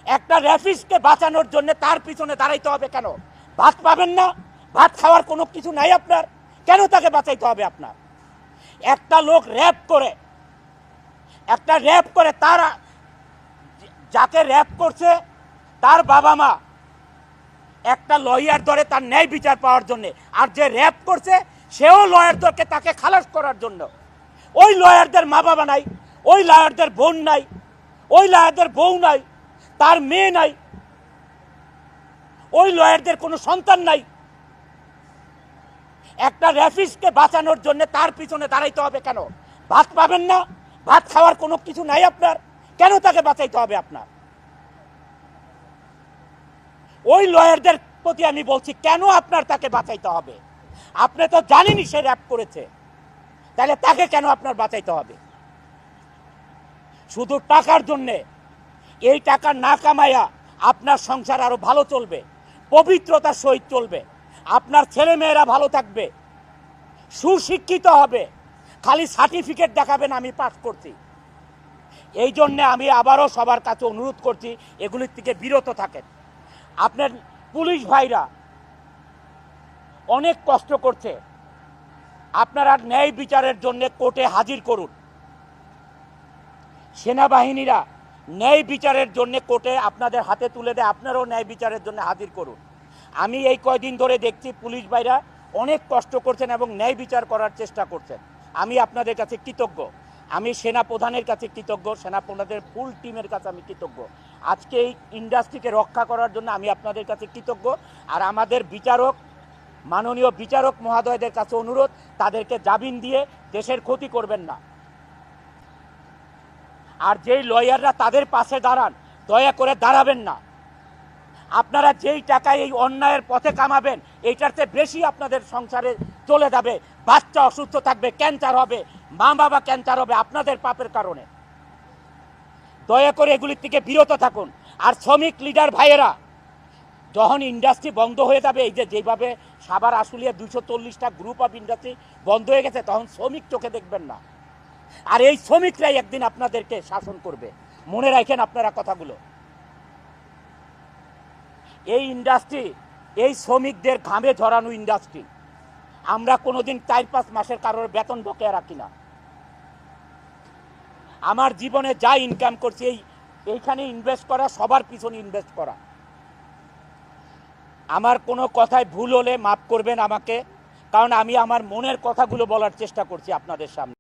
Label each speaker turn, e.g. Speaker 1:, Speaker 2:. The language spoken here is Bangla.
Speaker 1: একটা রেফিসকে বাঁচানোর জন্য তার পিছনে দাঁড়াইতে হবে কেন? ভাত পাবেন না, ভাত খাওয়ার কোনো কিছু নাই আপনার, কেন তাকে বাঁচাইতে হবে আপনার? একটা লোক র্যাপ করে তার যাকে র্যাপ করছে তার বাবা মা একটা লয়ার ধরে তার ন্যায় বিচার পাওয়ার জন্য, আর যে র্যাপ করছে সেও লয়ার ধরকে তাকে খালাস করার জন্য। ওই লয়ারদের মা বাবা নাই, ওই লয়ারদের বোন নাই, ওই লয়ারদের বউ নাই, তার মেয়ে নাই, ওই লয়ারদের কোনো সন্তান নাই। একটা রেফিসকে বাঁচানোর জন্য তার পিছনে দাঁড়াইতে হবে কেন? ভাত পাবেন না, ভাত খাওয়ার কোনো কিছু নাই আপনার, কেন তাকে বাঁচাইতে হবে আপনার? ওই লয়ারদের প্রতি আমি বলছি, কেন আপনার তাকে বাঁচাইতে হবে? আপনি তো জানেনই সে র্যাপ করেছে, তাহলে তাকে কেন আপনার বাঁচাইতে হবে? শুধু টাকার জন্যে, এই টাকা না কামাইয়া আপনার সংসার আরো ভালো চলবে, পবিত্রতার সহিত চলবে, আপনার ছেলে মেয়েরা ভালো থাকবে, সুশিক্ষিত হবে, খালি সার্টিফিকেট দেখাবেন আমি পাস করছি। এই জন্য আমি আবারও সবার কাছে অনুরোধ করছি, এগুলির থেকে বিরত থাকেন। আপনার পুলিশ ভাইরা অনেক কষ্ট করছে, আপনারা ন্যায় বিচারের জন্য কোর্টে হাজির করুন। সেনাবাহিনীরা ন্যায় বিচারের জন্য কোর্টে আপনাদের হাতে তুলে দেয়, আপনারাও ন্যায় বিচারের জন্য হাজির করুন। আমি এই কয়দিন ধরে দেখছি পুলিশ ভাইরা অনেক কষ্ট করছেন এবং ন্যায় বিচার করার চেষ্টা করছেন। আমি আপনাদের কাছে কৃতজ্ঞ, আমি সেনা প্রধানের কাছে কৃতজ্ঞ, সেনা প্রধানের ফুল টিমের কাছে আমি কৃতজ্ঞ। আজকে এই ইন্ডাস্ট্রিকে রক্ষা করার জন্য আমি আপনাদের কাছে কৃতজ্ঞ। আর আমাদের বিচারক, মাননীয় বিচারক মহোদয়দের কাছে অনুরোধ, তাদেরকে জামিন দিয়ে দেশের ক্ষতি করবেন না। আর যেই লয়াররা তাদের পাশে দাঁড়ান, দয়া করে দাঁড়াবেন না। আপনারা যেই টাকায় এই অন্যায়ের পথে কামাবেন, এইটার চেয়ে বেশি আপনাদের সংসারে চলে যাবে। বাচ্চা অসুস্থ থাকবে, ক্যান্সার হবে, মা বাবা ক্যান্সার হবে আপনাদের পাপের কারণে। দয়া করে এগুলির থেকে বিরত থাকুন। আর শ্রমিক লিডার ভাইয়েরা, যখন ইন্ডাস্ট্রি বন্ধ হয়ে যাবে, এই যে যেভাবে সাভার আশুলিয়া 240টা গ্রুপ অফ ইন্ডাস্ট্রি বন্ধ হয়ে গেছে, তখন শ্রমিক চোখে দেখবেন না। আর এই শ্রমিকরাই একদিন আপনাদেরকে শাসন করবে, মনে রাখেন আপনারা কথাগুলো। এই ইন্ডাস্ট্রি এই শ্রমিকদের ঘামে ঝরানো ইন্ডাস্ট্রি। আমরা কোনোদিন 4-5 মাসের কারোর বেতন বকেয়া রাখি না। আমার জীবনে যা ইনকাম করছি এইখানে ইনভেস্ট করা, সবার পিছনে ইনভেস্ট করা। আমার কোনো কথায় ভুল হলে মাফ করবেন আমাকে, কারণ আমি আমার মনের কথাগুলো বলার চেষ্টা করছি আপনাদের সামনে।